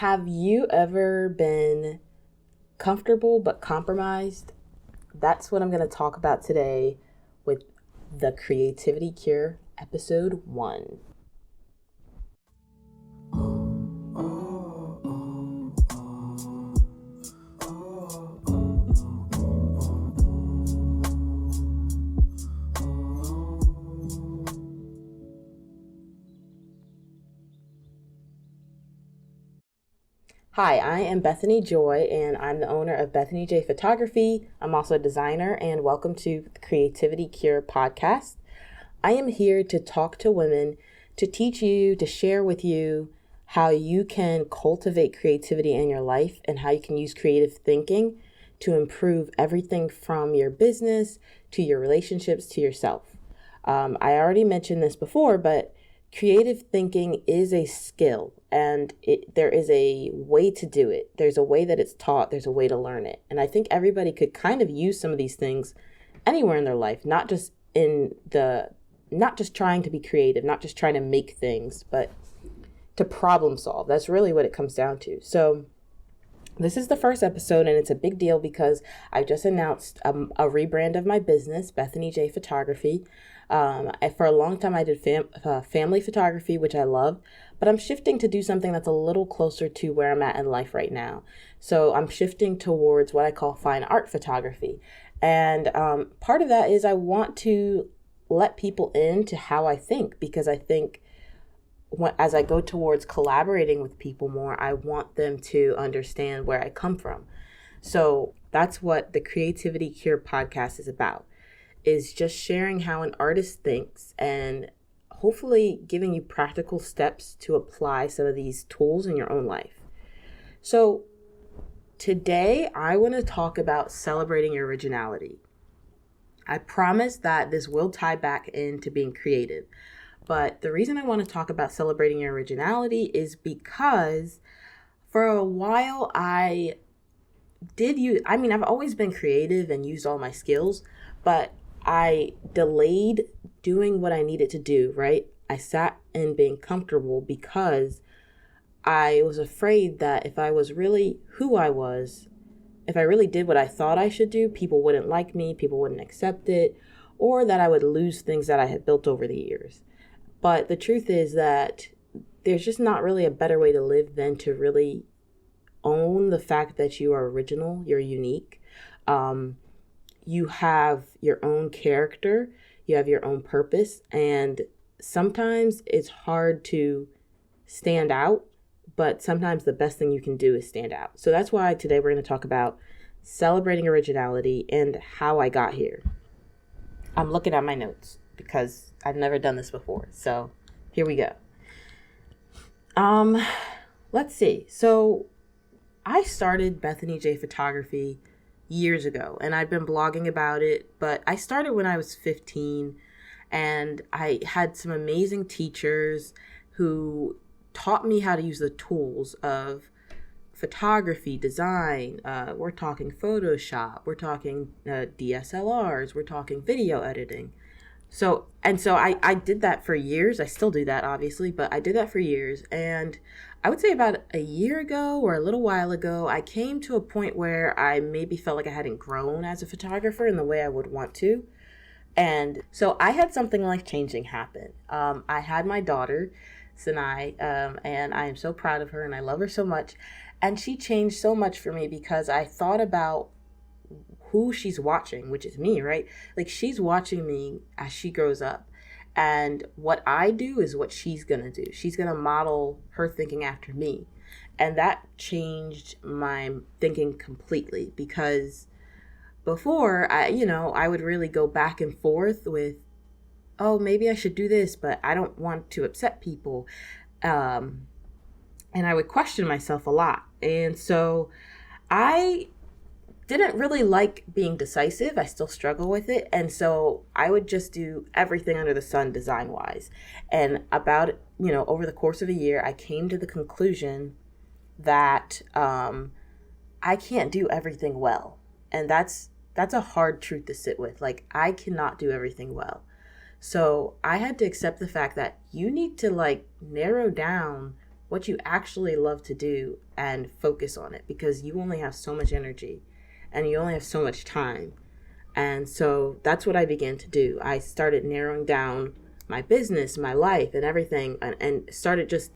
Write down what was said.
Have you ever been comfortable but compromised? That's what I'm going to talk about today with the Creativity Cure, episode 1. Hi, I am Bethany Joy, and I'm the owner of Bethany J Photography. I'm also a designer, and welcome to the Creativity Cure podcast. I am here to talk to women, to teach you, to share with you how you can cultivate creativity in your life and how you can use creative thinking to improve everything from your business to your relationships to yourself. I already mentioned this before, but creative thinking is a skill, and there is a way to do it. There's a way that it's taught. There's a way to learn it. And I think everybody could kind of use some of these things anywhere in their life, not just trying to be creative, not just trying to make things, but to problem solve. That's really what it comes down to. So this is the first episode, and it's a big deal because I just announced a rebrand of my business, Bethany J Photography. For a long time, I did family photography, which I love, but I'm shifting to do something that's a little closer to where I'm at in life right now. So I'm shifting towards what I call fine art photography. And part of that is I want to let people into how I think, because I think as I go towards collaborating with people more, I want them to understand where I come from. So that's what the Creativity Cure podcast is about, is just sharing how an artist thinks and hopefully giving you practical steps to apply some of these tools in your own life. So today I want to talk about celebrating your originality. I promise that this will tie back into being creative. But the reason I want to talk about celebrating your originality is because for a while I've always been creative and used all my skills, but I delayed doing what I needed to do, right? I sat in being comfortable because I was afraid that if I was really who I was, if I really did what I thought I should do, people wouldn't like me, people wouldn't accept it, or that I would lose things that I had built over the years. But the truth is that there's just not really a better way to live than to really own the fact that you are original, you're unique. You have your own character, you have your own purpose, and sometimes it's hard to stand out, but sometimes the best thing you can do is stand out. So that's why today we're going to talk about celebrating originality and how I got here. I'm looking at my notes because I've never done this before. So here we go. Let's see. So I started Bethany J Photography years ago, and I've been blogging about it, but I started when I was 15, and I had some amazing teachers who taught me how to use the tools of photography, design. We're talking Photoshop, we're talking DSLRs, we're talking video editing. So I did that for years. I still do that, obviously, but I did that for years. And I would say about a year ago or a little while ago, I came to a point where I maybe felt like I hadn't grown as a photographer in the way I would want to. And so I had something life-changing happen. I had my daughter, Sinai, and I am so proud of her and I love her so much. And she changed so much for me because I thought about who she's watching, which is me, right? Like, she's watching me as she grows up. And what I do is what she's going to do. She's going to model her thinking after me. And that changed my thinking completely, because before I would really go back and forth with, oh, maybe I should do this, but I don't want to upset people. And I would question myself a lot. And so I didn't really like being decisive. I still struggle with it. And so I would just do everything under the sun design wise. And about, over the course of a year, I came to the conclusion that I can't do everything well. And that's a hard truth to sit with. Like, I cannot do everything well. So I had to accept the fact that you need to narrow down what you actually love to do and focus on it, because you only have so much energy and you only have so much time. And so that's what I began to do. I started narrowing down my business, my life, and everything, and started just